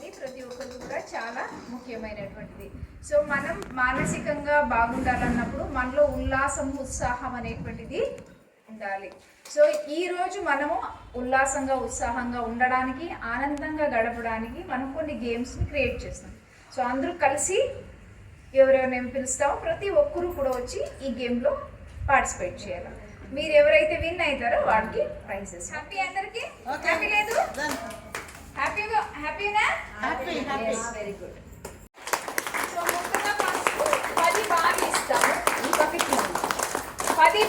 అనేది ప్రతి ఒక్కరికి కూడా చాలా ముఖ్యమైనటువంటిది. సో మనం మానసికంగా బాగుండాలన్నప్పుడు మనలో ఉల్లాసం ఉత్సాహం అనేటువంటిది ఉండాలి. సో ఈరోజు మనము ఉల్లాసంగా ఉత్సాహంగా ఉండడానికి ఆనందంగా గడపడానికి మనం కొన్ని గేమ్స్ని క్రియేట్ చేస్తాం. సో అందరూ కలిసి ఎవరెవరిని పిలుస్తామో ప్రతి ఒక్కరూ కూడా వచ్చి ఈ గేమ్లో పార్టిసిపేట్ చేయాలి. మీరు ఎవరైతే విన్ అవుతారో వాళ్ళకి ప్రైజెస్. హ్యాపీ అందరికి? హ్యాపీ లేదు? హ్యాపీగా హ్యాపీనా? Very good. సో ముందుగా ఫస్ట్ 10 బాగా ఇస్తాము ఈ బకెట్ 10